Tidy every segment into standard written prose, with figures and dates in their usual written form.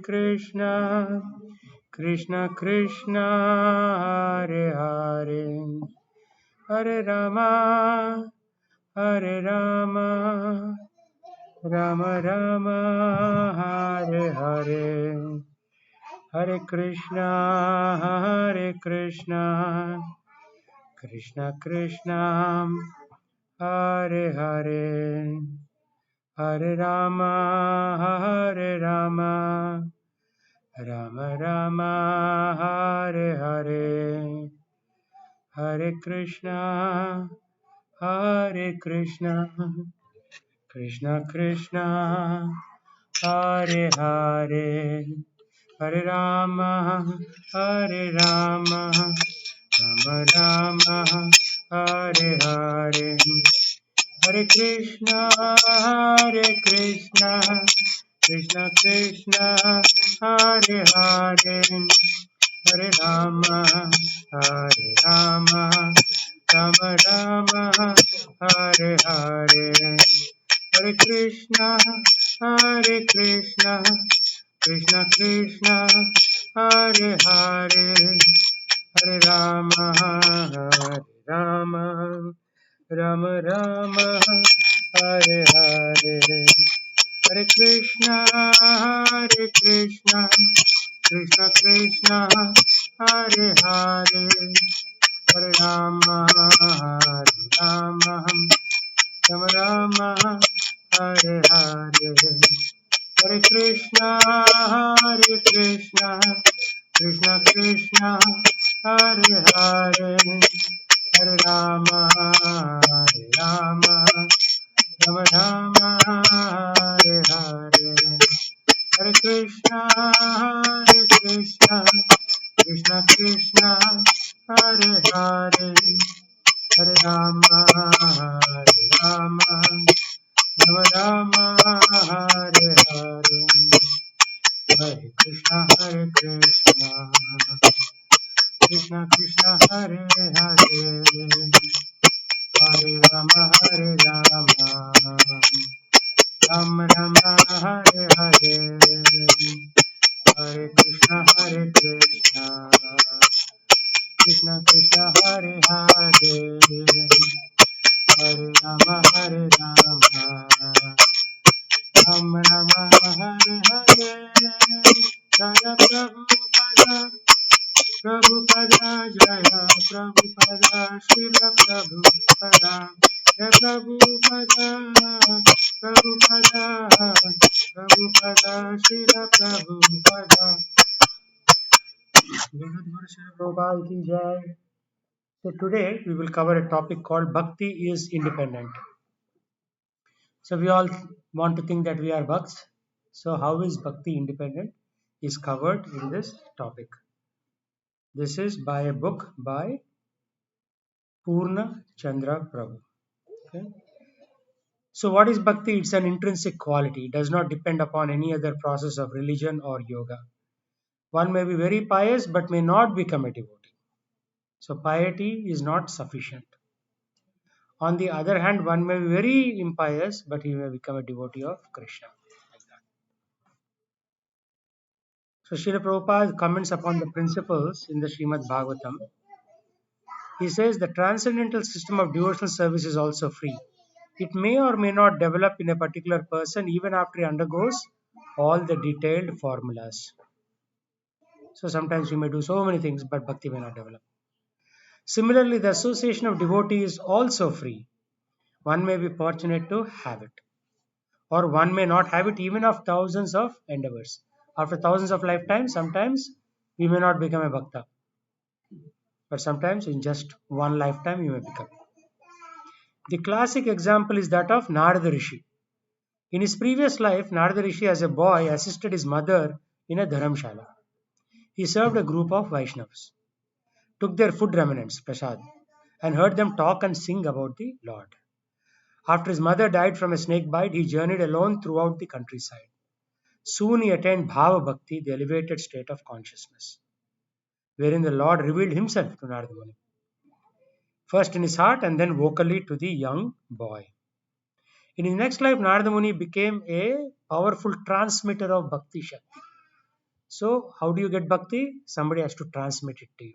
Krishna, Krishna Krishna, Hare Hare, Hare Rama, Hare Rama, Rama Rama, Hare Hare, Hare Krishna, Hare Krishna, Krishna Krishna, Hare Hare, Hare Rama, Hare Rama, Rama Rama, Hare Hare, Hare Krishna, Hare Krishna, Krishna Krishna, Hare Hare, Hare Rama, Hare Rama, Rama Rama, Hare Hare, Hare Krishna, Hare Krishna, Krishna Krishna, Hare Hare, Hare Rama, Hare Rama, Rama Rama, Hare Hare, Hare Krishna, Hare Krishna, Krishna Krishna, Hare Hare, Hare Rama, Hare Rama, Rama Rama, Hare Hare, Hare Krishna, Hare Krishna, Krishna Krishna, Hare Hare, Hare Rama, Hare Rama, Rama Rama, Hare Hare, Hare Krishna, Hare Krishna, Krishna Krishna, Hare Hare, Hare Rama, Hare Rama, Rama Rama, Hare Hare, Hare Krishna, Hare Krishna, Krishna Krishna, Hare Hare, Hare Rama, Hare Rama, Rama Rama, Hare Hare, Hare Krishna, Hare Krishna, Krishna Krishna, Hare Hare, Hare Rama, Hare Rama, Ram Rama, Hare Hare, Hare Krishna, Hare Krishna, Krishna Krishna, Hare Hare, Hare Rama, Hare Rama, Ram Rama, Hare Hare, Jaya Prabhupada, Prabhupada, Jaya Prabhupada, Srila Prabhupada, Jaya Prabhupada, Prabhupada, Prabhupada, Srila Prabhupada. Prabhupada ki jai. So today we will cover a topic called Bhakti is independent. So we all want to think that we are bhakts. So how is Bhakti independent? Is covered in this topic. This is by a book by Purna Chandra Prabhu. Okay. So what is Bhakti? It's an intrinsic quality. It does not depend upon any other process of religion or yoga. One may be very pious but may not become a devotee. So piety is not sufficient. On the other hand, one may be very impious, but he may become a devotee of Krishna. So Srila Prabhupada comments upon the principles in the Srimad Bhagavatam. He says the transcendental system of devotional service is also free. It may or may not develop in a particular person even after he undergoes all the detailed formulas. So sometimes we may do so many things, but bhakti may not develop. Similarly, the association of devotees is also free. One may be fortunate to have it, or one may not have it even of thousands of endeavors. After thousands of lifetimes, sometimes we may not become a bhakta, but sometimes in just one lifetime you may become. The classic example is that of Narada Rishi. In his previous life, Narada Rishi as a boy assisted his mother in a dharamshala. He served a group of Vaishnavas, took their food remnants, prasad, and heard them talk and sing about the Lord. After his mother died from a snake bite, he journeyed alone throughout the countryside. Soon he attained Bhava Bhakti, the elevated state of consciousness, wherein the Lord revealed himself to Narada Muni, first in his heart and then vocally to the young boy. In his next life, Narada Muni became a powerful transmitter of Bhakti Shakti. So, how do you get bhakti? Somebody has to transmit it to you.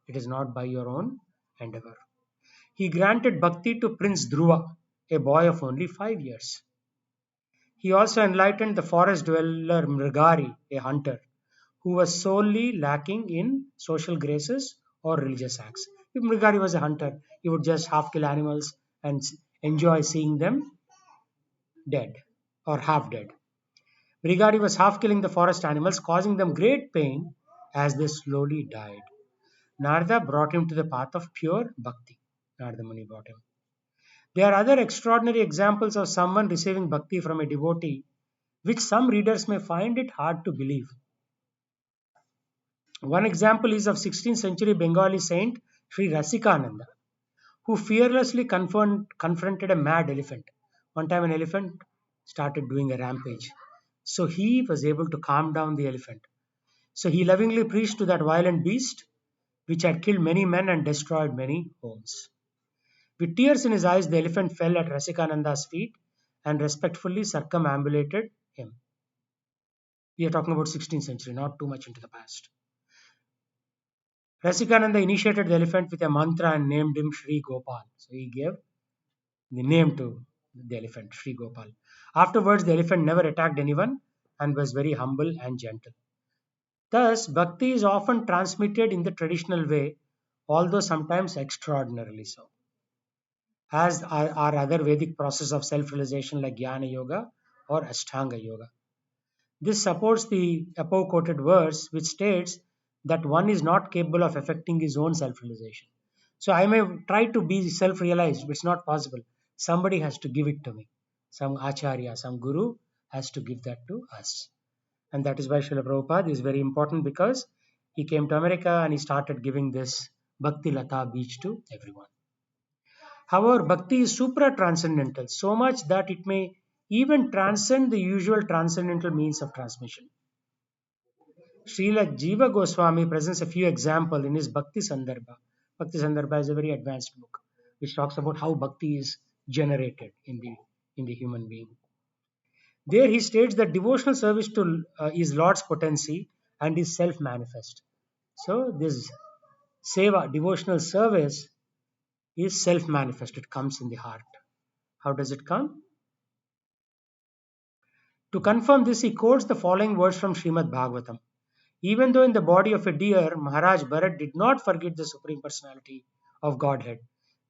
It is not by your own endeavor. He granted bhakti to Prince Dhruva, a boy of only 5 years. He also enlightened the forest dweller Mrigari, a hunter, who was solely lacking in social graces or religious acts. If Mrigari was a hunter, he would just half kill animals and enjoy seeing them dead or half dead. Mrigari was half killing the forest animals, causing them great pain as they slowly died. Narada brought him to the path of pure bhakti. Narada Muni brought him. There are other extraordinary examples of someone receiving bhakti from a devotee, which some readers may find it hard to believe. One example is of 16th century Bengali saint Sri Rasikananda, who fearlessly confronted a mad elephant. One time, an elephant started doing a rampage. So he was able to calm down the elephant. So he lovingly preached to that violent beast, which had killed many men and destroyed many homes. With tears in his eyes, the elephant fell at Rasikananda's feet and respectfully circumambulated him. We are talking about 16th century, not too much into the past. Rasikananda initiated the elephant with a mantra and named him Sri Gopal. So he gave the name to the elephant, Sri Gopal. Afterwards, the elephant never attacked anyone and was very humble and gentle. Thus, bhakti is often transmitted in the traditional way, although sometimes extraordinarily so, as are other Vedic processes of self realization like Jnana Yoga or Ashtanga Yoga. This supports the above quoted verse, which states that one is not capable of affecting his own self realization. So I may try to be self realized, but it's not possible. Somebody has to give it to me. Some acharya, some guru has to give that to us. And that is why Srila Prabhupada is very important, because he came to America and he started giving this Bhakti Lata Beach to everyone. However, Bhakti is supra transcendental, so much that it may even transcend the usual transcendental means of transmission. Srila Jiva Goswami presents a few examples in his Bhakti Sandarbha. Bhakti Sandarbha is a very advanced book which talks about how bhakti is generated in the human being. There he states that devotional service to is Lord's potency and is self-manifest. So this seva, devotional service, is self-manifest. It comes in the heart. How does it come? To confirm this, he quotes the following words from Srimad Bhagavatam. Even though in the body of a deer, Maharaj Bharat did not forget the Supreme Personality of Godhead.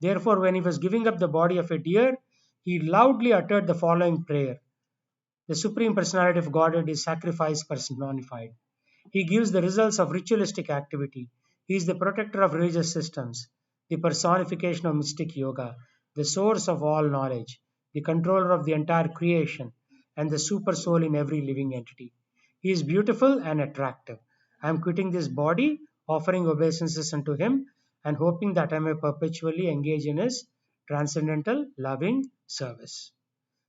Therefore, when he was giving up the body of a deer, he loudly uttered the following prayer. The Supreme Personality of Godhead is sacrifice personified. He gives the results of ritualistic activity. He is the protector of religious systems, the personification of mystic yoga, the source of all knowledge, the controller of the entire creation, and the super soul in every living entity. He is beautiful and attractive. I am quitting this body, offering obeisances unto him, and hoping that I may perpetually engage in his transcendental loving service.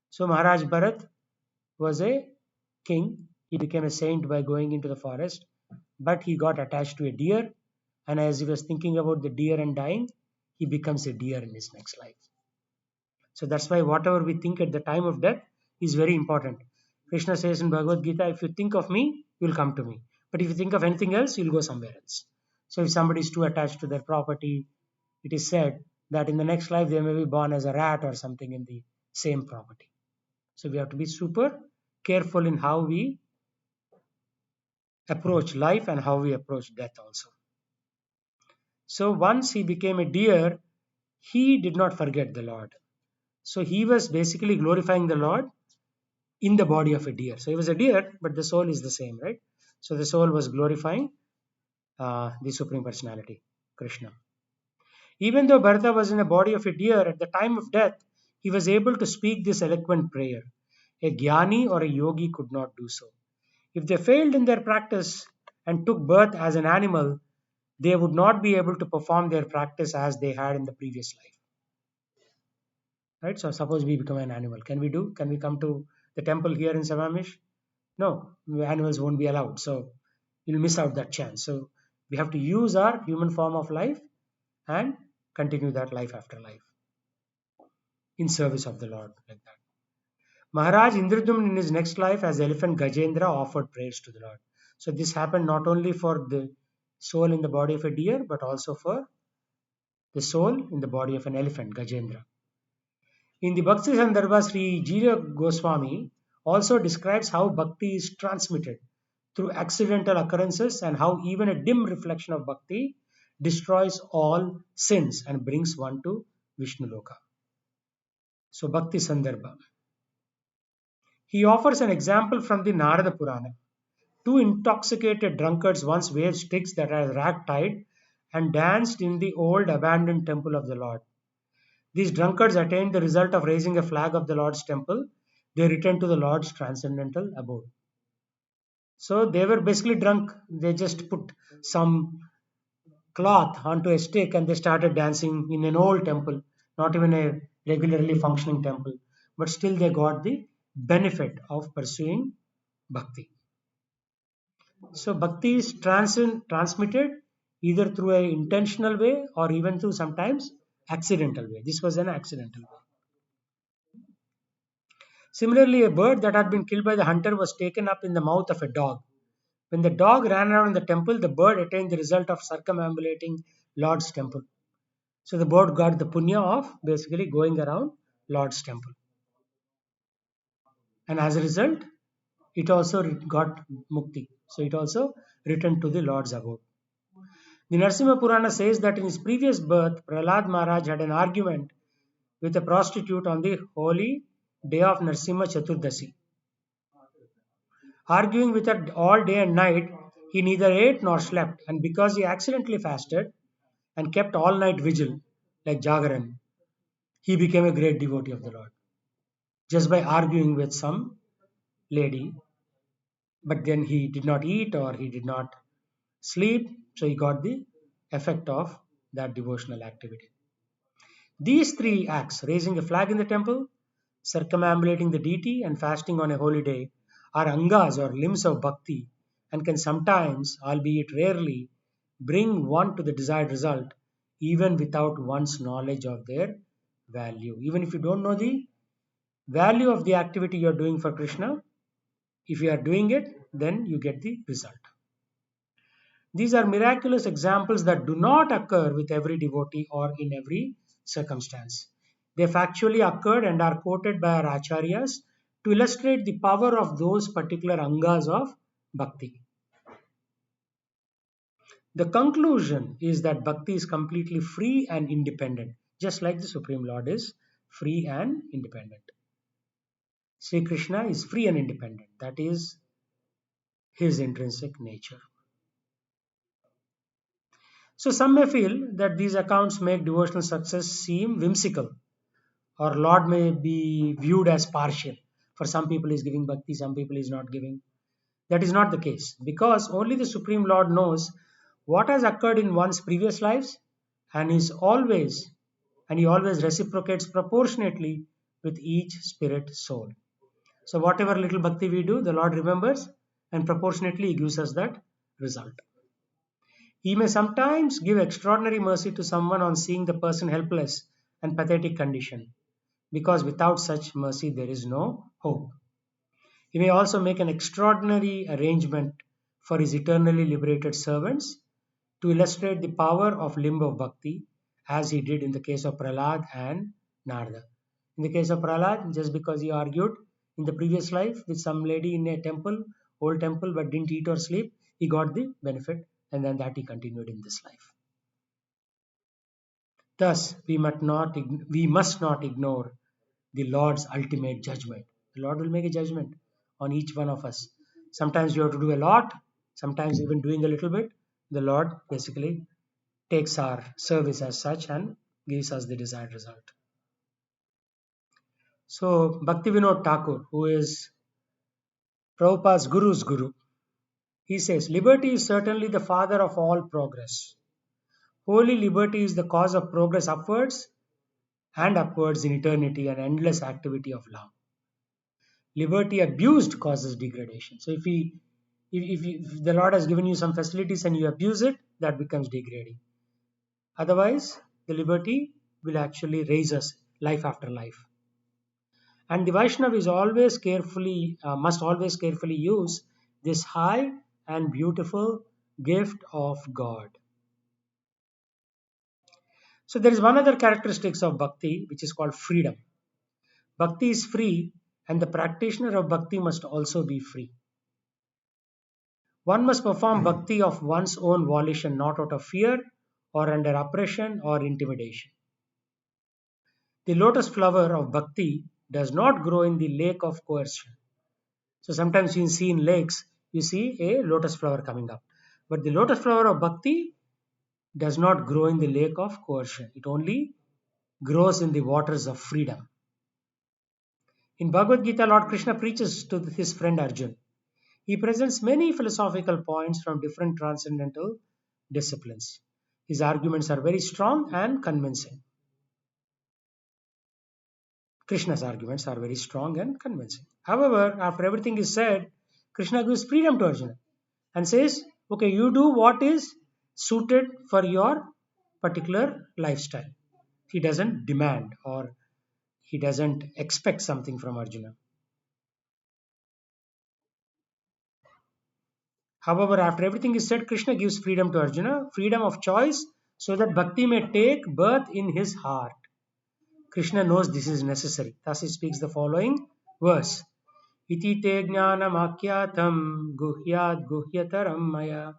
So Maharaj Bharat was a king. He became a saint by going into the forest, but he got attached to a deer, and as he was thinking about the deer and dying, he becomes a deer in his next life. So that's why whatever we think at the time of death is very important. Krishna says in Bhagavad Gita, if you think of me, you'll come to me. But if you think of anything else, you'll go somewhere else. So if somebody is too attached to their property, it is said that in the next life they may be born as a rat or something in the same property. So we have to be super careful in how we approach life and how we approach death also. So once he became a deer, he did not forget the Lord. So he was basically glorifying the Lord in the body of a deer. So he was a deer, but the soul is the same, right? So the soul was glorifying the Supreme Personality, Krishna. Even though Bharata was in the body of a deer, at the time of death, he was able to speak this eloquent prayer. A jnani or a yogi could not do so. If they failed in their practice and took birth as an animal, they would not be able to perform their practice as they had in the previous life. Right? So suppose we become an animal. Can we come to the temple here in Savamish? No, animals won't be allowed. So we'll miss out that chance. So we have to use our human form of life and continue that life after life in service of the Lord, like that. Maharaj Indradyumna in his next life as elephant Gajendra offered prayers to the Lord. So this happened not only for the soul in the body of a deer, but also for the soul in the body of an elephant, Gajendra. In the Bhakti Sandarbha, Sri Jira Goswami also describes how bhakti is transmitted through accidental occurrences and how even a dim reflection of bhakti destroys all sins and brings one to Vishnu Loka. So, Bhakti Sandarbha. He offers an example from the Narada Purana. Two intoxicated drunkards once waved sticks that are rag-tied and danced in the old abandoned temple of the Lord. These drunkards attained the result of raising a flag of the Lord's temple. They returned to the Lord's transcendental abode. So they were basically drunk. They just put some cloth onto a stick and they started dancing in an old temple, not even a regularly functioning temple. But still, they got the benefit of pursuing bhakti. So, bhakti is transmitted either through a intentional way or even through sometimes accidental way. This was an accidental way. Similarly, a bird that had been killed by the hunter was taken up in the mouth of a dog. When the dog ran around in the temple, the bird attained the result of circumambulating Lord's temple. So the bird got the punya of basically going around Lord's temple. And as a result, it also got mukti. So it also returned to the Lord's abode. The Narsimha Purana says that in his previous birth, Prahlad Maharaj had an argument with a prostitute on the holy day of Narsimha Chaturdasi. Arguing with her all day and night, he neither ate nor slept, and because he accidentally fasted and kept all night vigil, like Jagaran, he became a great devotee of the Lord. Just by arguing with some lady, but then he did not eat or he did not sleep, so he got the effect of that devotional activity. These three acts, raising a flag in the temple, circumambulating the deity, and fasting on a holy day, are angas or limbs of bhakti and can sometimes, albeit rarely, bring one to the desired result even without one's knowledge of their value. Even if you don't know the value of the activity you are doing for Krishna, if you are doing it, then you get the result. These are miraculous examples that do not occur with every devotee or in every circumstance. They factually occurred and are quoted by our acharyas to illustrate the power of those particular angas of bhakti. The conclusion is that bhakti is completely free and independent, just like the Supreme Lord is free and independent. Sri Krishna is free and independent. That is his intrinsic nature. So some may feel that these accounts make devotional success seem whimsical, or Lord may be viewed as partial. For some people he is giving bhakti, some people he is not giving. That is not the case, because only the Supreme Lord knows what has occurred in one's previous lives, and he always reciprocates proportionately with each spirit soul. So whatever little bhakti we do, the Lord remembers and proportionately he gives us that result. He may sometimes give extraordinary mercy to someone on seeing the person helpless and pathetic condition, because without such mercy there is no hope. He may also make an extraordinary arrangement for his eternally liberated servants to illustrate the power of limb of bhakti, as he did in the case of Prahlad and Narada. In the case of Prahlad, just because he argued in the previous life with some lady in a temple, old temple, but didn't eat or sleep, he got the benefit, and then that he continued in this life. Thus, we must not ignore the Lord's ultimate judgment. The Lord will make a judgment on each one of us. Sometimes you have to do a lot, sometimes even doing a little bit. The Lord basically takes our service as such and gives us the desired result. So, Bhaktivinoda Thakur, who is Prabhupada's Guru's Guru, he says, liberty is certainly the father of all progress. Holy liberty is the cause of progress upwards and upwards in eternity and endless activity of love. Liberty abused causes degradation. So if the Lord has given you some facilities and you abuse it, that becomes degrading. Otherwise, the liberty will actually raise us life after life. And the Vaishnav is always carefully must always carefully use this high and beautiful gift of God. So there is one other characteristics of bhakti which is called freedom. Bhakti is free and the practitioner of bhakti must also be free. One must perform bhakti of one's own volition, not out of fear or under oppression or intimidation. The lotus flower of bhakti does not grow in the lake of coercion. So sometimes you see in lakes, you see a lotus flower coming up. But the lotus flower of bhakti does not grow in the lake of coercion. It only grows in the waters of freedom. In Bhagavad Gita, Lord Krishna preaches to his friend Arjun. He presents many philosophical points from different transcendental disciplines. His arguments are very strong and convincing. Krishna's arguments are very strong and convincing. However, after everything is said, Krishna gives freedom to Arjuna and says, okay, you do what is suited for your particular lifestyle. He doesn't demand or he doesn't expect something from Arjuna. However, after everything is said, Krishna gives freedom to Arjuna, freedom of choice, so that bhakti may take birth in his heart. Krishna knows this is necessary. Thus he speaks the following verse. Iti te jnanamakhyatam guhyad guhyataram maya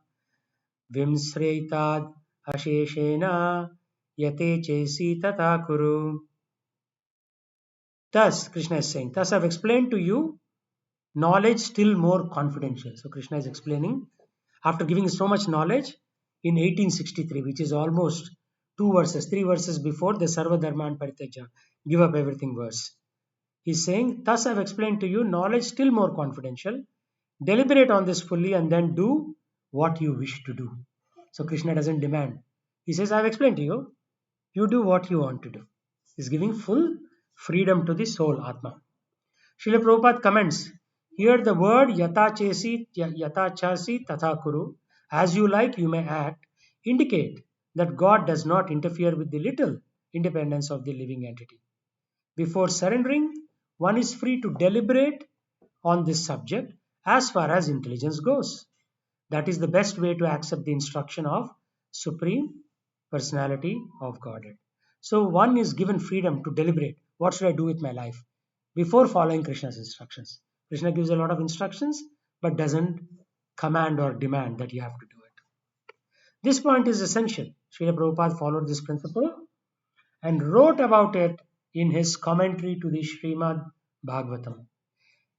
vimsreitad asheshena yate chesi tata kuru. Thus, Krishna is saying, thus I've explained to you knowledge still more confidential. So Krishna is explaining after giving so much knowledge in 1863, which is almost two verses, three verses before the Sarva Dharman Paritaja, give up everything verse. He's saying, thus I've explained to you knowledge still more confidential. Deliberate on this fully and then do what you wish to do. So Krishna doesn't demand. He says, I've explained to you. You do what you want to do. He's giving full freedom to the soul, Atma. Srila Prabhupada comments, here the word yata chesi, yata chasi tatha kuru, as you like you may act, indicate that God does not interfere with the little independence of the living entity. Before surrendering, one is free to deliberate on this subject as far as intelligence goes. That is the best way to accept the instruction of Supreme Personality of Godhead. So one is given freedom to deliberate. What should I do with my life? Before following Krishna's instructions. Krishna gives a lot of instructions but doesn't command or demand that you have to do it. This point is essential. Srila Prabhupada followed this principle and wrote about it in his commentary to the Srimad Bhagavatam.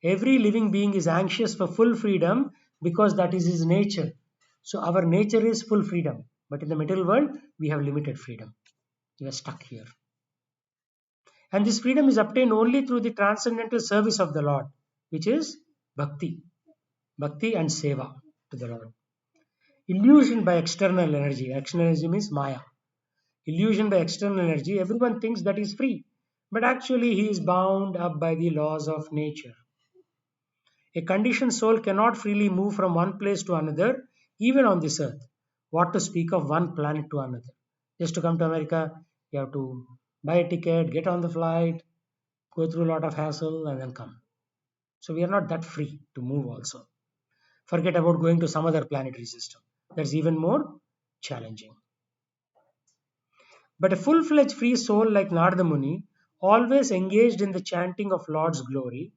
Every living being is anxious for full freedom because that is his nature. So our nature is full freedom. But in the material world, we have limited freedom. We are stuck here. And this freedom is obtained only through the transcendental service of the Lord, which is bhakti. Bhakti and seva to the Lord. Illusion by external energy. External energy means maya. Illusion by external energy, everyone thinks that is free. But actually, he is bound up by the laws of nature. A conditioned soul cannot freely move from one place to another, even on this earth. What to speak of one planet to another? Just to come to America, you have to buy a ticket, get on the flight, go through a lot of hassle, and then come. So we are not that free to move also. Forget about going to some other planetary system. That's even more challenging. But a full-fledged free soul like Narada Muni, always engaged in the chanting of Lord's glory,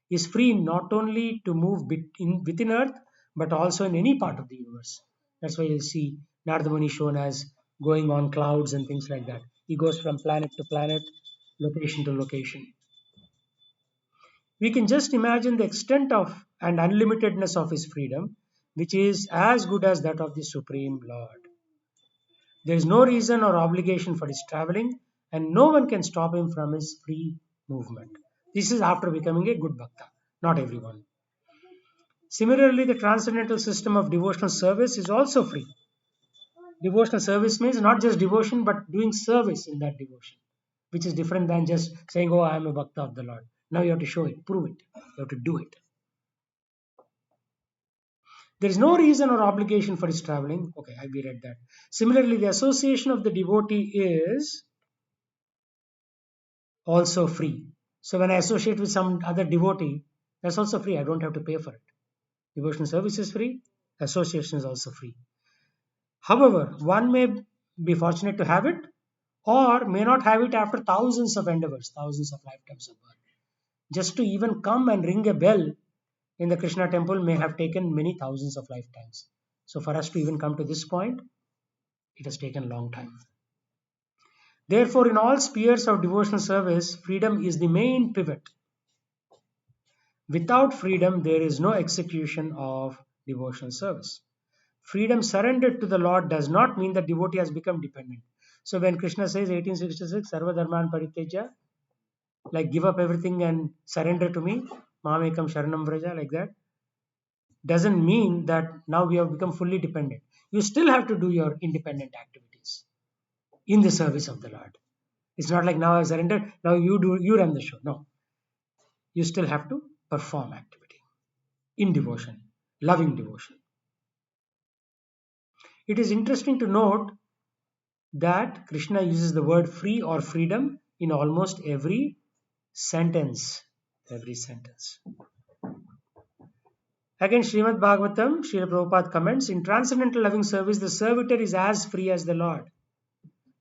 is free not only to move within earth but also in any part of the universe. That's why you see Narada Muni shown as going on clouds and things like that. He goes from planet to planet, location to location. We can just imagine the extent of and unlimitedness of his freedom, which is as good as that of the Supreme Lord. There is no reason or obligation for his traveling, and no one can stop him from his free movement. This is after becoming a good bhakta, not everyone. Similarly, the transcendental system of devotional service is also free. Devotional service means not just devotion, but doing service in that devotion, which is different than just saying, oh, I am a bhakta of the Lord. Now you have to show it, prove it, you have to do it. There is no reason or obligation for his traveling. Okay, we read that. Similarly, the association of the devotee is also free. So when I associate with some other devotee, that's also free. I don't have to pay for it. Devotional service is free. Association is also free. However, one may be fortunate to have it or may not have it after thousands of endeavors, thousands of lifetimes of birth. Just to even come and ring a bell in the Krishna temple may have taken many thousands of lifetimes. So for us to even come to this point, it has taken a long time. Therefore, in all spheres of devotional service, freedom is the main pivot. Without freedom, there is no execution of devotional service. Freedom surrendered to the Lord does not mean that devotee has become dependent. So when Krishna says 1866, Sarva Dharman Parityaja, like give up everything and surrender to me, Mamekam Sharanam Vraja, like that, doesn't mean that now we have become fully dependent. You still have to do your independent activities in the service of the Lord. It's not like now I've surrendered, now you run the show. No. You still have to perform activity in devotion, loving devotion. It is interesting to note that Krishna uses the word free or freedom in almost every sentence. Every sentence. Again, Srimad Bhagavatam, Srila Prabhupada comments, in transcendental loving service, the servitor is as free as the Lord.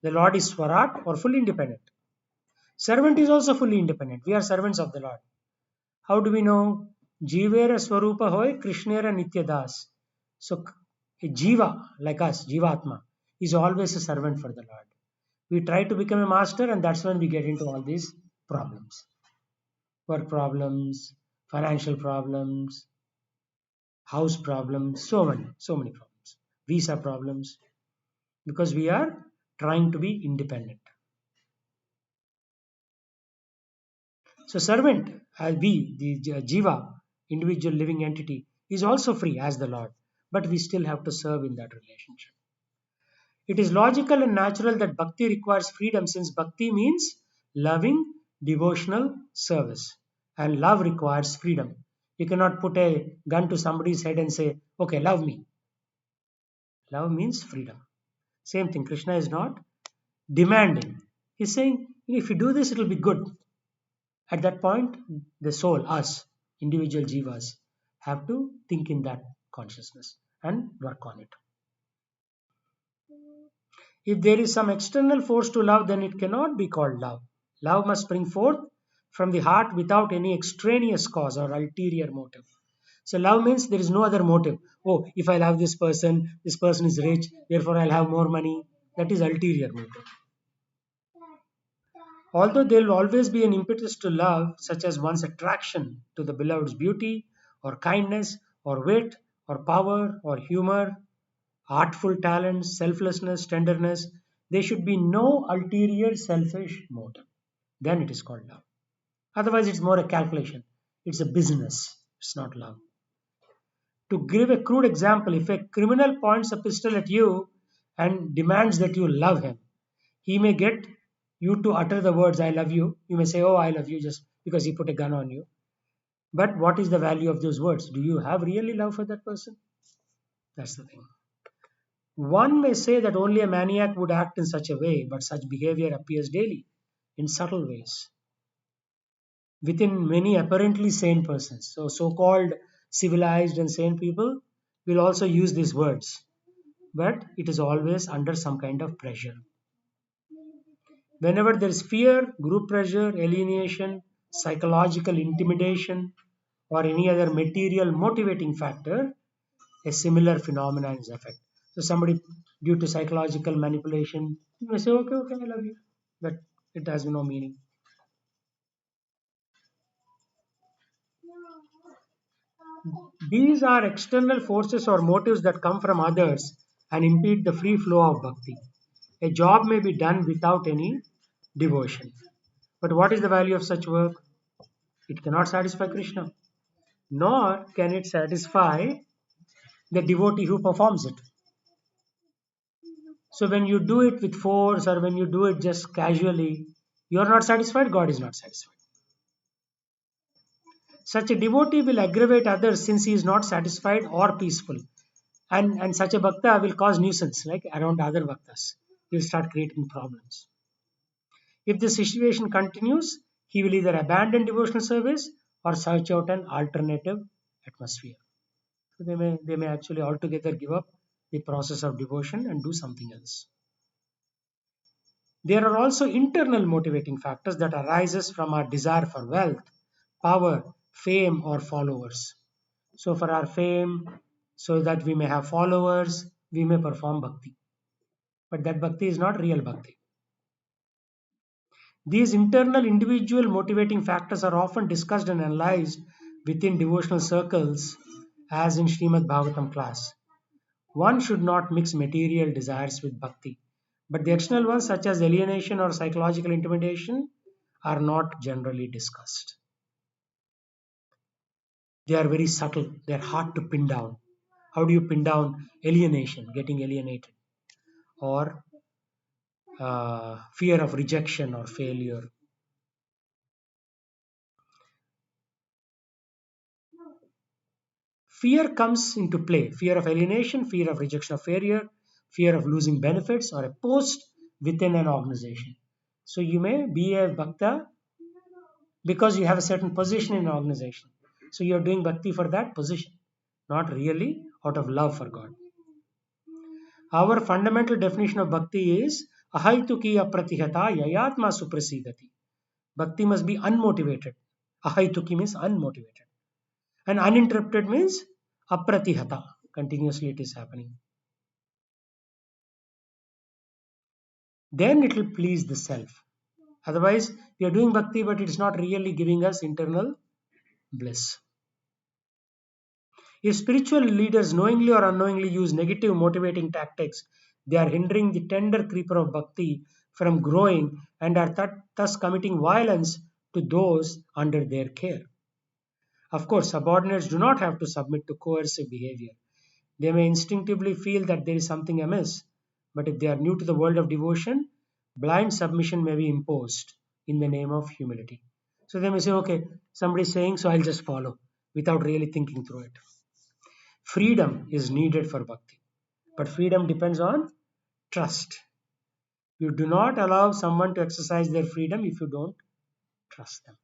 The Lord is Swarat or fully independent. Servant is also fully independent. We are servants of the Lord. How do we know? Jivera Swarupa Hoy, Krishnera Nityadas. So, a Jiva, like us, Jivatma, is always a servant for the Lord. We try to become a master, and that's when we get into all these problems, work problems, financial problems, house problems, so many problems, visa problems, because we are trying to be independent. So servant, we the jiva, individual living entity, is also free as the Lord, but we still have to serve in that relationship. It is logical and natural that bhakti requires freedom, since bhakti means loving devotional service, and love requires freedom. You cannot put a gun to somebody's head and say, okay, love me. Love means freedom. Same thing, Krishna is not demanding. He's saying, if you do this, it will be good. At that point, the soul, us, individual jivas, have to think in that consciousness and work on it. If there is some external force to love, then it cannot be called love. Love must spring forth from the heart without any extraneous cause or ulterior motive. So, love means there is no other motive. Oh, if I love this person is rich, therefore I'll have more money. That is ulterior motive. Although there will always be an impetus to love, such as one's attraction to the beloved's beauty, or kindness, or wit, or power, or humor, artful talents, selflessness, tenderness, there should be no ulterior selfish motive. Then it is called love. Otherwise, it's more a calculation. It's a business. It's not love. To give a crude example, if a criminal points a pistol at you and demands that you love him, he may get you to utter the words, I love you. You may say, oh, I love you just because he put a gun on you. But what is the value of those words? Do you have really love for that person? That's the thing. One may say that only a maniac would act in such a way, but such behavior appears daily in subtle ways within many apparently sane persons. So, so called civilized and sane people will also use these words, but it is always under some kind of pressure. Whenever there is fear, group pressure, alienation, psychological intimidation, or any other material motivating factor, a similar phenomenon is effect. So somebody due to psychological manipulation, you may say, okay, okay, I love you. But it has no meaning. These are external forces or motives that come from others and impede the free flow of bhakti. A job may be done without any devotion. But what is the value of such work? It cannot satisfy Krishna, nor can it satisfy the devotee who performs it. So when you do it with force or when you do it just casually, you are not satisfied, God is not satisfied. Such a devotee will aggravate others since he is not satisfied or peaceful. And such a bhakta will cause nuisance like around other bhaktas. He will start creating problems. If the situation continues, he will either abandon devotional service or search out an alternative atmosphere. So they may actually altogether give up the process of devotion and do something else. There are also internal motivating factors that arises from our desire for wealth, power, fame, or followers. So for our fame, so that we may have followers, we may perform bhakti. But that bhakti is not real bhakti. These internal individual motivating factors are often discussed and analyzed within devotional circles as in Srimad Bhagavatam class. One should not mix material desires with bhakti, but the external ones such as alienation or psychological intimidation are not generally discussed. They are very subtle, they are hard to pin down. How do you pin down alienation, getting alienated, or fear of rejection or failure? Fear comes into play, fear of alienation, fear of rejection of failure, fear of losing benefits or a post within an organization. So you may be a bhakta because you have a certain position in an organization. So you're doing bhakti for that position, not really out of love for God. Our fundamental definition of bhakti is ahaituki apratihata yayatma suprasidati. Bhakti must be unmotivated. Ahaituki means unmotivated. And uninterrupted means apratihata. Continuously it is happening. Then it will please the self. Otherwise, we are doing bhakti, but it is not really giving us internal bliss. If spiritual leaders knowingly or unknowingly use negative motivating tactics, they are hindering the tender creeper of bhakti from growing and are thus committing violence to those under their care. Of course, subordinates do not have to submit to coercive behavior. They may instinctively feel that there is something amiss, but if they are new to the world of devotion, blind submission may be imposed in the name of humility. So they may say, okay, somebody is saying, so I'll just follow without really thinking through it. Freedom is needed for bhakti, but freedom depends on trust. You do not allow someone to exercise their freedom if you don't trust them.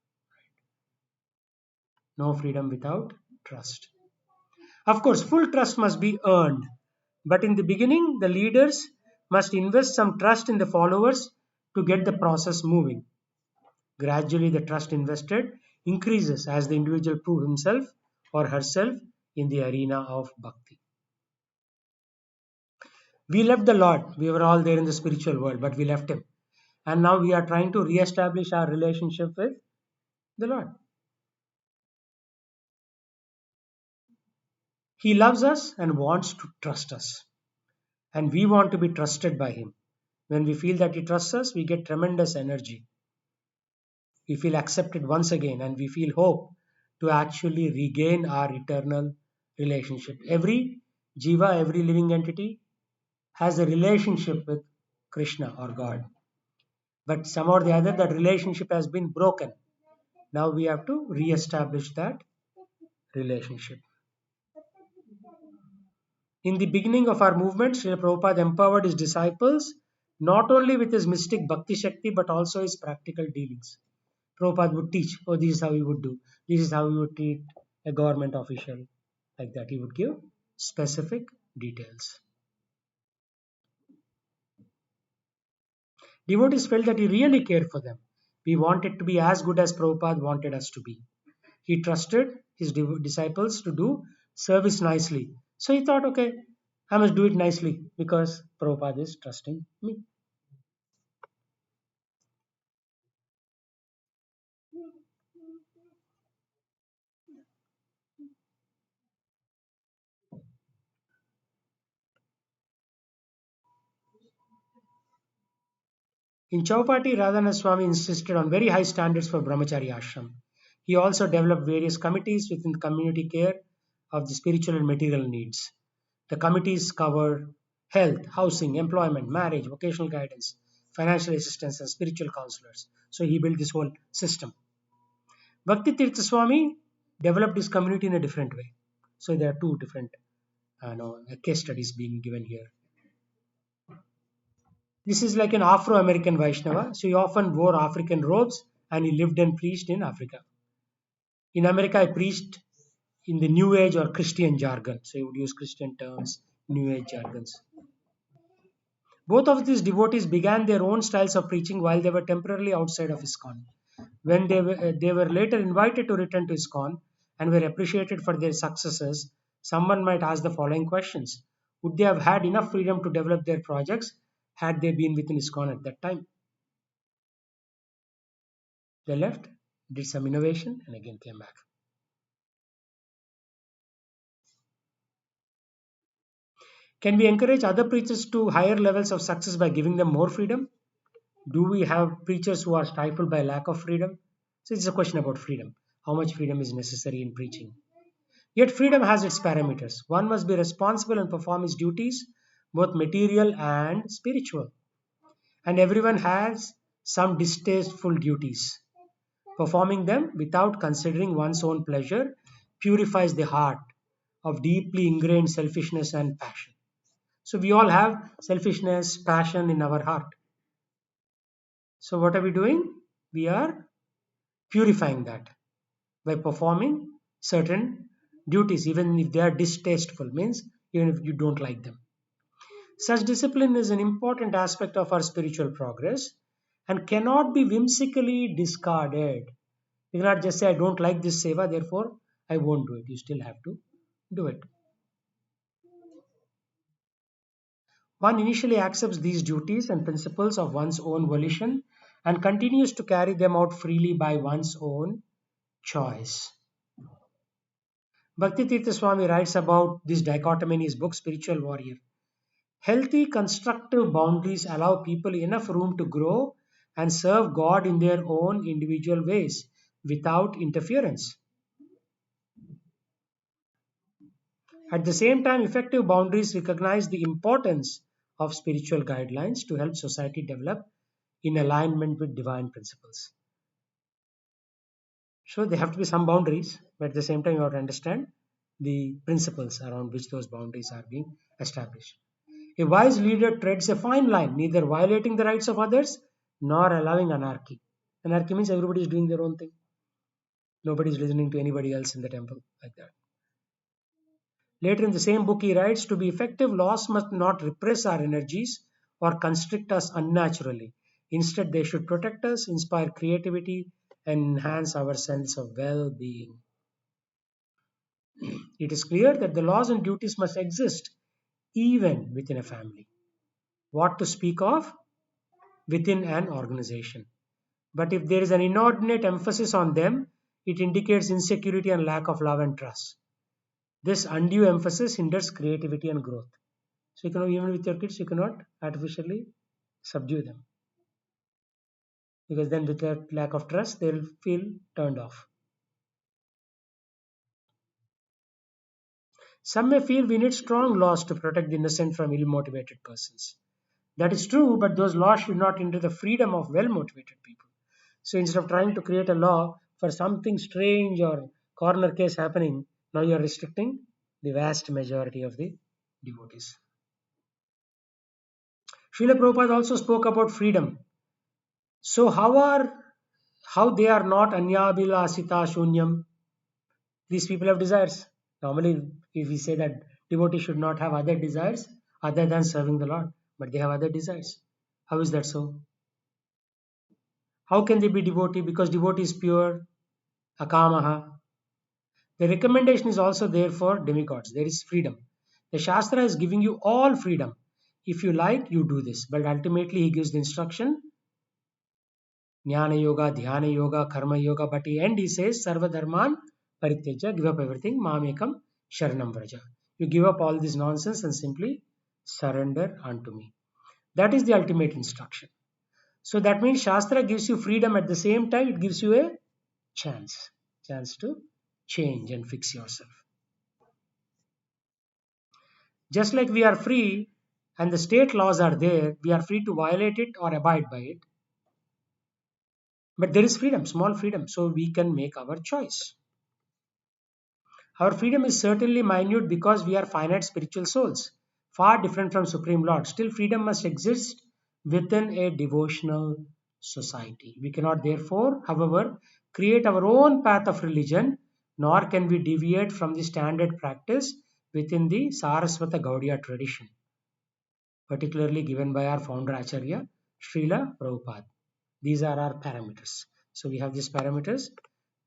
No freedom without trust. Of course, full trust must be earned, but in the beginning, the leaders must invest some trust in the followers to get the process moving. Gradually, the trust invested increases as the individual proves himself or herself in the arena of bhakti. We left the Lord. We were all there in the spiritual world, but we left Him. And now we are trying to re-establish our relationship with the Lord. He loves us and wants to trust us. And we want to be trusted by Him. When we feel that He trusts us, we get tremendous energy. We feel accepted once again and we feel hope to actually regain our eternal relationship. Every jiva, every living entity has a relationship with Krishna or God. But somehow or the other, that relationship has been broken. Now we have to re-establish that relationship. In the beginning of our movement, Srila Prabhupada empowered his disciples not only with his mystic bhakti shakti but also his practical dealings. Prabhupada would teach, oh, this is how you would do, this is how you would treat a government official, like that. He would give specific details. Devotees felt that he really cared for them. We wanted to be as good as Prabhupada wanted us to be. He trusted his disciples to do service nicely. So he thought, okay, I must do it nicely because Prabhupada is trusting me. In Chaupati, Radhana Swami insisted on very high standards for Brahmachari ashram. He also developed various committees within the community care of the spiritual and material needs. The committees cover health, housing, employment, marriage, vocational guidance, financial assistance, and spiritual counselors. So he built this whole system. Bhakti Tirtha Swami developed his community in a different way. So there are two different case studies being given here. This is like an Afro-American Vaishnava. So he often wore African robes and he lived and preached in Africa. In America, he preached in the New Age or Christian jargon. So you would use Christian terms, New Age jargons. Both of these devotees began their own styles of preaching while they were temporarily outside of ISKCON. When they were later invited to return to ISKCON and were appreciated for their successes, someone might ask the following questions. Would they have had enough freedom to develop their projects had they been within ISKCON at that time? They left, did some innovation, and again came back. Can we encourage other preachers to higher levels of success by giving them more freedom? Do we have preachers who are stifled by lack of freedom? So it's a question about freedom. How much freedom is necessary in preaching? Yet freedom has its parameters. One must be responsible and perform his duties, both material and spiritual. And everyone has some distasteful duties. Performing them without considering one's own pleasure purifies the heart of deeply ingrained selfishness and passion. So we all have selfishness, passion in our heart. So what are we doing? We are purifying that by performing certain duties, even if they are distasteful, means even if you don't like them. Such discipline is an important aspect of our spiritual progress and cannot be whimsically discarded. You cannot just say, I don't like this seva, therefore I won't do it. You still have to do it. One initially accepts these duties and principles of one's own volition and continues to carry them out freely by one's own choice. Bhakti Tirtha Swami writes about this dichotomy in his book Spiritual Warrior. Healthy, constructive boundaries allow people enough room to grow and serve God in their own individual ways without interference. At the same time, effective boundaries recognize the importance of spiritual guidelines to help society develop in alignment with divine principles. So there have to be some boundaries, but at the same time, you have to understand the principles around which those boundaries are being established. A wise leader treads a fine line, neither violating the rights of others nor allowing anarchy. Anarchy means everybody is doing their own thing. Nobody is listening to anybody else in the temple like that. Later in the same book, he writes to be effective, laws must not repress our energies or constrict us unnaturally. Instead, they should protect us, inspire creativity, and enhance our sense of well being. It is clear that the laws and duties must exist even within a family. What to speak of within an organization. But if there is an inordinate emphasis on them, it indicates insecurity and lack of love and trust. This undue emphasis hinders creativity and growth. So you cannot, even with your kids, you cannot artificially subdue them. Because then with that lack of trust, they'll feel turned off. Some may feel we need strong laws to protect the innocent from ill-motivated persons. That is true, but those laws should not hinder the freedom of well-motivated people. So instead of trying to create a law for something strange or corner case happening, now you are restricting the vast majority of the devotees. Srila Prabhupada also spoke about freedom. So how they are not anyabhilasita shunyam? These people have desires. Normally, if we say that devotee should not have other desires other than serving the Lord, but they have other desires. How is that so? How can they be devotee? Because devotee is pure, akamaha. The recommendation is also there for demigods. There is freedom. The Shastra is giving you all freedom. If you like, you do this. But ultimately, he gives the instruction Jnana Yoga, Dhyana Yoga, Karma Yoga. But he end, he says Sarva Dharman Parityaja, give up everything, Mamekam Sharanam Vraja. You give up all this nonsense and simply surrender unto me. That is the ultimate instruction. So that means Shastra gives you freedom at the same time, it gives you a chance to change and fix yourself. Just like we are free and the state laws are there, we are free to violate it or abide by it. But there is freedom, small freedom, so we can make our choice. Our freedom is certainly minute because we are finite spiritual souls, far different from Supreme Lord. Still, freedom must exist within a devotional society. We cannot, therefore, however, create our own path of religion nor can we deviate from the standard practice within the Saraswata Gaudiya tradition, particularly given by our founder Acharya Srila Prabhupada. These are our parameters. So we have these parameters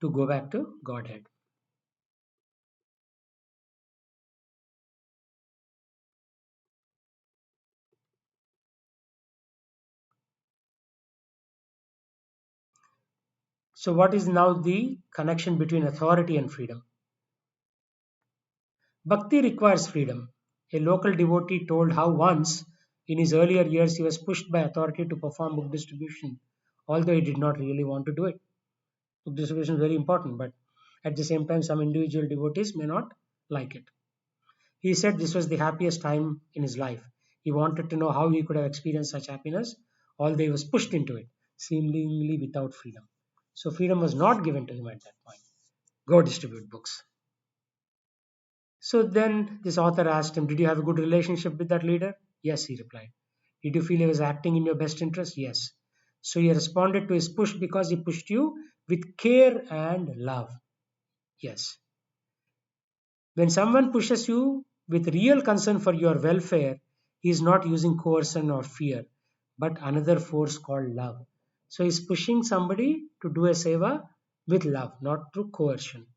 to go back to Godhead. So, what is now the connection between authority and freedom? Bhakti requires freedom. A local devotee told how once, in his earlier years, he was pushed by authority to perform book distribution, although he did not really want to do it. Book distribution is very important, but at the same time, some individual devotees may not like it. He said this was the happiest time in his life. He wanted to know how he could have experienced such happiness, although he was pushed into it, seemingly without freedom. So, freedom was not given to him at that point. Go distribute books. So then this author asked him, did you have a good relationship with that leader? Yes, he replied. Did you feel he was acting in your best interest? Yes. So you responded to his push because he pushed you with care and love. Yes. When someone pushes you with real concern for your welfare, he is not using coercion or fear, but another force called love. So he's pushing somebody to do a seva with love, not through coercion.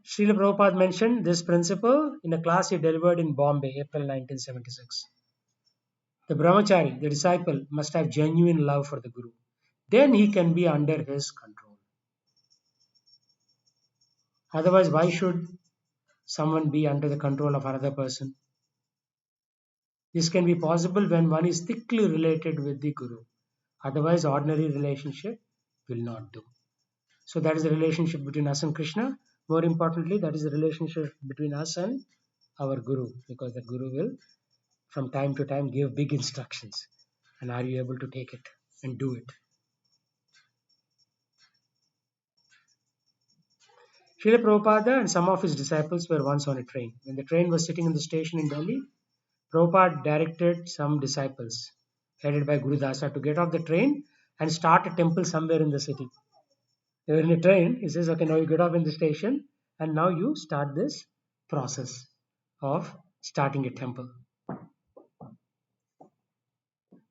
Srila Prabhupada mentioned this principle in a class he delivered in Bombay, April 1976. The brahmachari, the disciple, must have genuine love for the Guru. Then he can be under his control. Otherwise, why should someone be under the control of another person? This can be possible when one is thickly related with the Guru. Otherwise, ordinary relationship will not do. So that is the relationship between us and Krishna. More importantly, that is the relationship between us and our Guru, because the Guru will from time to time give big instructions. And are you able to take it and do it? Srila Prabhupada and some of his disciples were once on a train. When the train was sitting in the station in Delhi, Prabhupada directed some disciples, headed by Guru Dasa, to get off the train and start a temple somewhere in the city. They were in a train. He says, okay, now you get off in the station and now you start this process of starting a temple.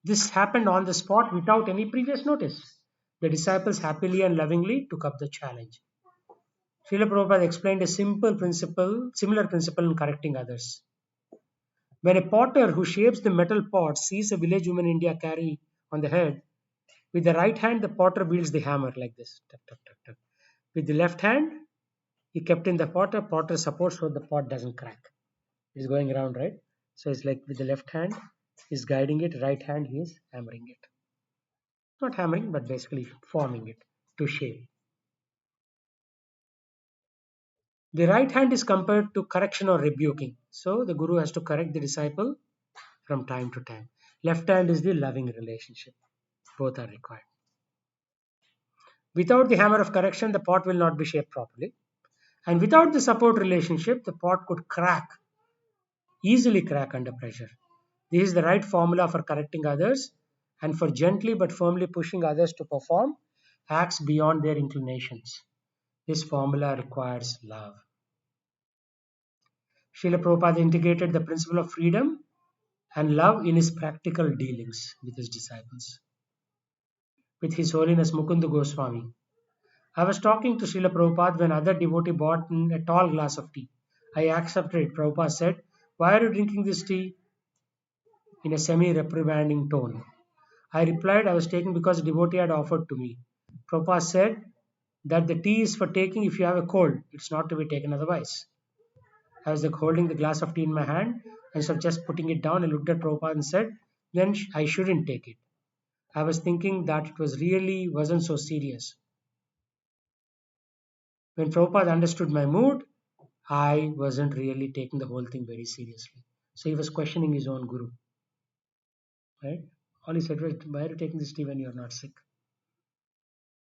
This happened on the spot without any previous notice. The disciples happily and lovingly took up the challenge. Srila Prabhupada explained a similar principle in correcting others. When a potter who shapes the metal pot sees a village woman in India carry on the head, with the right hand the potter wields the hammer like this. Tuck, tuck, tuck, tuck. With the left hand, he kept in the potter supports so the pot doesn't crack. It's going around, right? So it's like with the left hand, he's guiding it, right hand, he is hammering it. Not hammering, but basically forming it to shape. The right hand is compared to correction or rebuking. So the Guru has to correct the disciple from time to time. Left hand is the loving relationship. Both are required. Without the hammer of correction, the pot will not be shaped properly. And without the support relationship, the pot could easily crack under pressure. This is the right formula for correcting others and for gently but firmly pushing others to perform acts beyond their inclinations. This formula requires love. Srila Prabhupada integrated the principle of freedom and love in his practical dealings with his disciples. With His Holiness Mukunda Goswami, I was talking to Srila Prabhupada when other devotee bought a tall glass of tea. I accepted it. Prabhupada said, why are you drinking this tea? In a semi-reprimanding tone. I replied, I was taking because a devotee had offered to me. Prabhupada said that the tea is for taking if you have a cold. It's not to be taken otherwise. I was like holding the glass of tea in my hand. Instead of just putting it down, I looked at Prabhupada and said, then I shouldn't take it. I was thinking that it wasn't so serious. When Prabhupada understood my mood, I wasn't really taking the whole thing very seriously. So he was questioning his own guru. Right? All he said was, why are you taking this tea when you're not sick?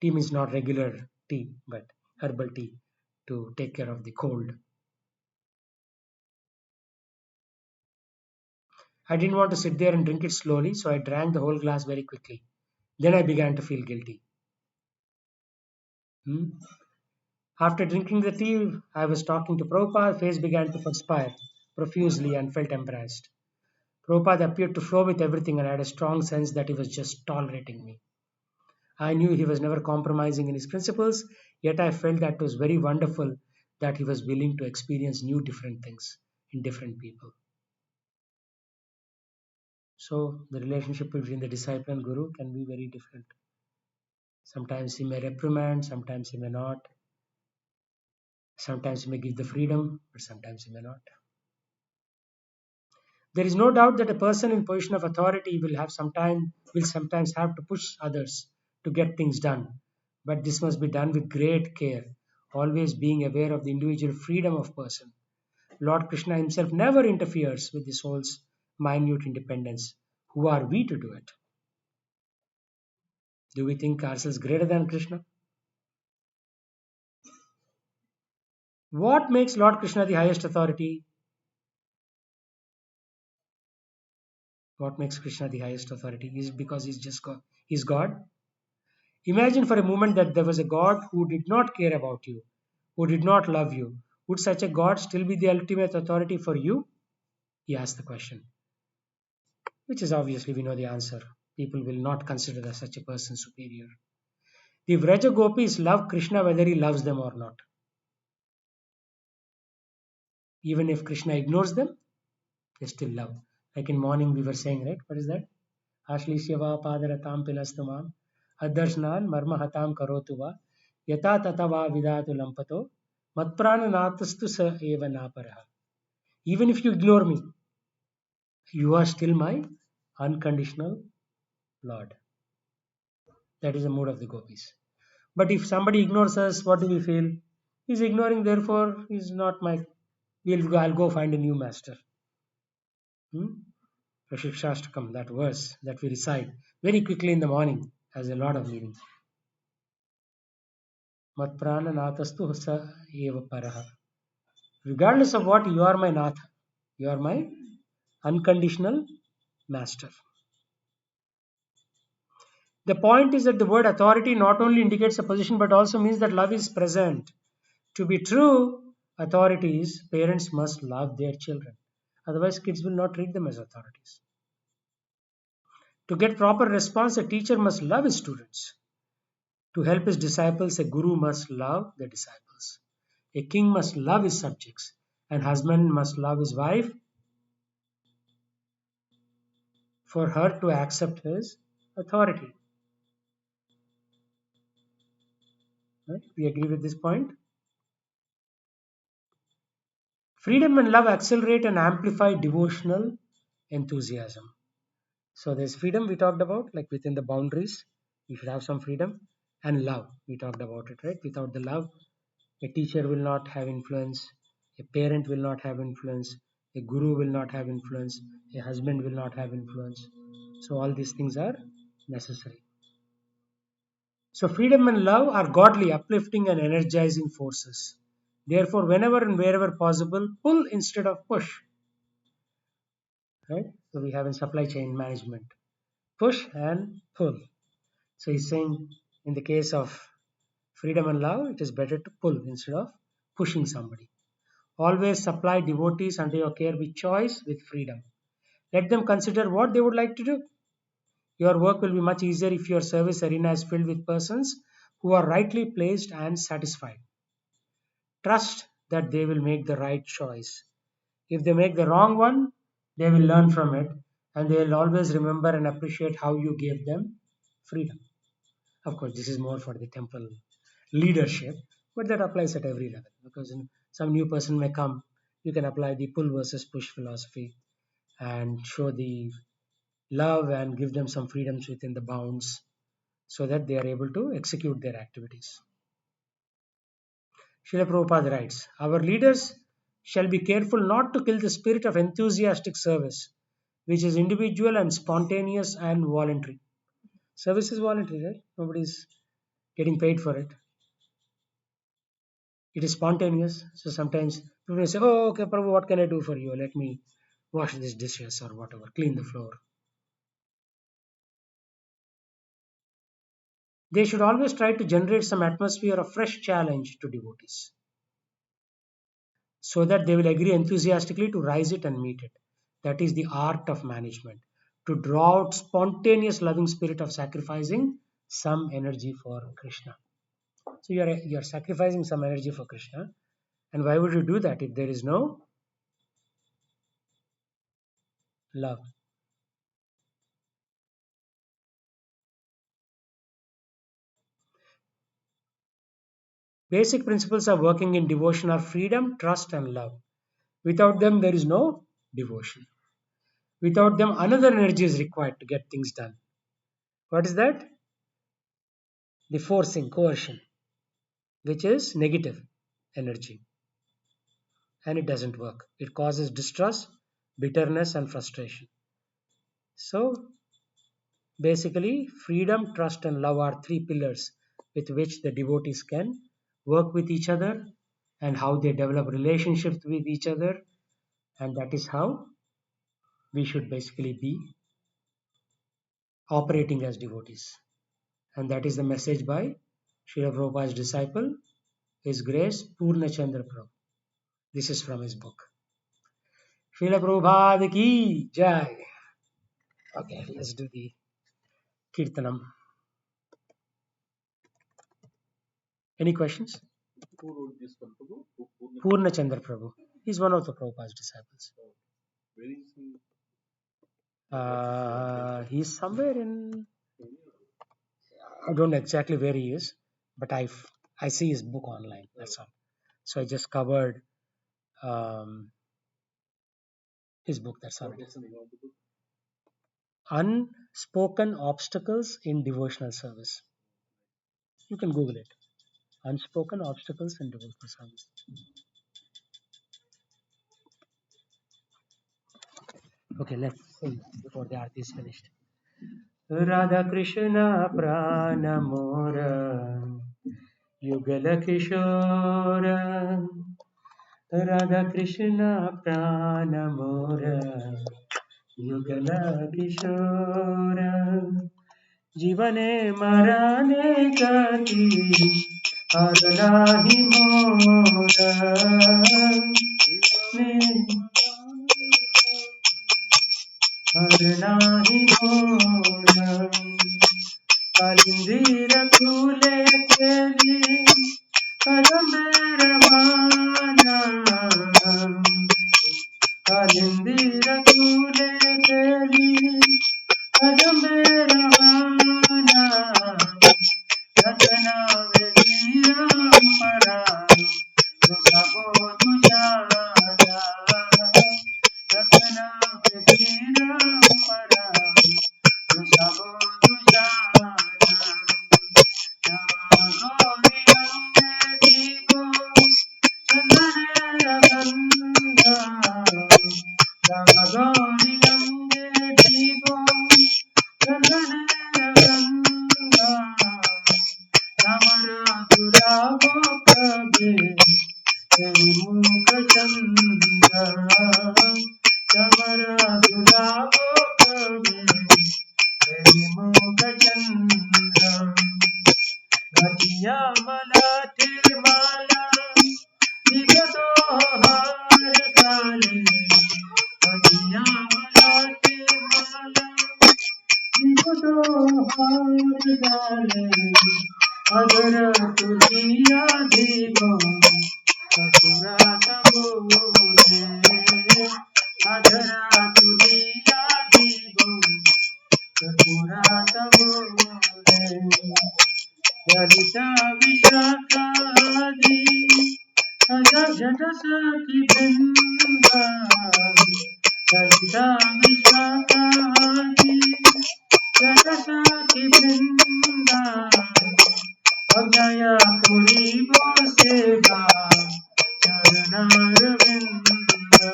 Tea means not regular tea, but herbal tea to take care of the cold. I didn't want to sit there and drink it slowly, so I drank the whole glass very quickly. Then I began to feel guilty. Hmm? After drinking the tea, I was talking to Prabhupada, face began to perspire profusely and felt embarrassed. Prabhupada appeared to flow with everything and I had a strong sense that he was just tolerating me. I knew he was never compromising in his principles, yet I felt that it was very wonderful that he was willing to experience new different things in different people. So the relationship between the disciple and guru can be very different. Sometimes he may reprimand, sometimes he may not. Sometimes he may give the freedom, but sometimes he may not. There is no doubt that a person in position of authority will sometimes have to push others to get things done. But this must be done with great care, always being aware of the individual freedom of person. Lord Krishna himself never interferes with the soul's minute independence. Who are we to do it? Do we think ourselves greater than Krishna? What makes Lord Krishna the highest authority? What makes Krishna the highest authority? Is it because he's just God? He's God? Imagine for a moment that there was a God who did not care about you, who did not love you. Would such a God still be the ultimate authority for you? He asked the question, which is obviously we know the answer. People will not consider such a person superior. The Vraja Gopis love Krishna whether he loves them or not. Even if Krishna ignores them, they still love. Like in morning we were saying, right? What is that? Ashlishyava padaratam pilastamam addarsnan marmahatam karotuva yata tatava vidatu lampato matprananatastu sa eva naparaha. Even if you ignore me, you are still my unconditional Lord. That is the mood of the gopis. But if somebody ignores us, what do we feel? He's ignoring, therefore he's not my. I'll go find a new master. Hmm? Prashikshashtakam, that verse that we recite very quickly in the morning, has a lot of meaning. Matprana Nathastu sa eva paraha. Regardless of what, you are my Nath. You are my unconditional master. The point is that the word authority not only indicates a position but also means that love is present. To be true authorities, parents must love their children. Otherwise, kids will not treat them as authorities. To get proper response, a teacher must love his students. To help his disciples, a guru must love the disciples. A king must love his subjects. An husband must love his wife for her to accept his authority. Right? We agree with this point? Freedom and love accelerate and amplify devotional enthusiasm. So there's freedom we talked about, like within the boundaries, you should have some freedom. And love, we talked about it, right? Without the love, a teacher will not have influence, a parent will not have influence, a guru will not have influence, a husband will not have influence. So all these things are necessary. So freedom and love are godly, uplifting, and energizing forces. Therefore, whenever and wherever possible, pull instead of push. Right? So we have in supply chain management, push and pull. So he's saying in the case of freedom and love, it is better to pull instead of pushing somebody. Always supply devotees under your care with choice, with freedom. Let them consider what they would like to do. Your work will be much easier if your service arena is filled with persons who are rightly placed and satisfied. Trust that they will make the right choice. If they make the wrong one, they will learn from it and they will always remember and appreciate how you gave them freedom. Of course, this is more for the temple leadership, but that applies at every level because some new person may come. You can apply the pull versus push philosophy and show the love and give them some freedoms within the bounds so that they are able to execute their activities. Srila Prabhupada writes, our leaders shall be careful not to kill the spirit of enthusiastic service, which is individual and spontaneous and voluntary. Service is voluntary, right? Nobody is getting paid for it. It is spontaneous. So sometimes people will say, oh, okay, Prabhu, what can I do for you? Let me wash these dishes or whatever, clean the floor. They should always try to generate some atmosphere of fresh challenge to devotees so that they will agree enthusiastically to rise it and meet it. That is the art of management, to draw out spontaneous loving spirit of sacrificing some energy for Krishna. So you are sacrificing some energy for Krishna, and why would you do that if there is no love? Basic principles of working in devotion are freedom, trust, and love. Without them, there is no devotion. Without them, another energy is required to get things done. What is that? The forcing, coercion, which is negative energy, and it doesn't work. It causes distrust, bitterness, and frustration. So, basically, freedom, trust, and love are three pillars with which the devotees can work with each other and how they develop relationships with each other, and that is how we should basically be operating as devotees. And that is the message by Srila Prabhupada's disciple, His Grace Purna Chandra Prabhu. This is from his book. Srila Prabhupada ki jai. Okay, let's do the Kirtanam. Any questions? Who wrote this one, Prabhu? Purna Chandra Prabhu. He's one of the Prabhupada's disciples. Where is he? He's somewhere in. I don't know exactly where he is, but I see his book online. That's all. So I just covered his book. That's all. It is. Unspoken obstacles in devotional service. You can Google it. Unspoken obstacles in devotional service. Okay, let's sing before the arti is finished. Radha Krishna Prana Mora Yugala Kishora Radha Krishna Prana Mora Yugala Kishora Jivane Marane Kati Arnahi Mora Arnahi Mora Kalindira Kule Keli Kadambera Mana Kalindira Kule Keli Kadambera Mana Ratana Vedira Para Sabo Tujana Ratana Vedira Para Sabo Tujana Chandra Gatiya mala tirmala Vigato har kale Gatiya mala tirmala Vigato har kale Agar tuliya divo Kakura tabole Agar tuliya divo Kakura tabole Lalita Vishakadi Jata Saki Brinda Lalita Vishakadi Jata Saki Brinda Agnaya Puri Boseva Charanar Vinda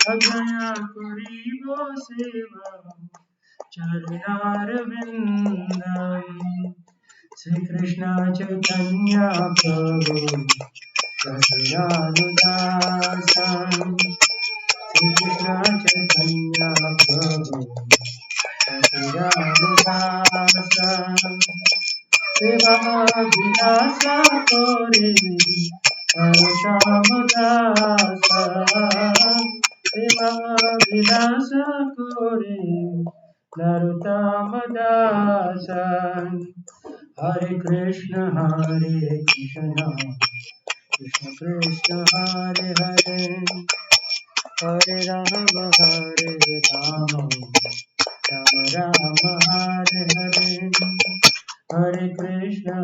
Agnaya Puri Boseva Charanar Vinda Sri Krishna Chaitanya Prabhu Rasanudasa Sri Krishna Chaitanya Prabhu Rasanudasa Kore Narutamodasa Prema Vilasa Kore Narutamodasa Hare Krishna Krishna Krishna Hare Hare Hare Rama Hare Rama Rama Rama Hare Hare Hare Krishna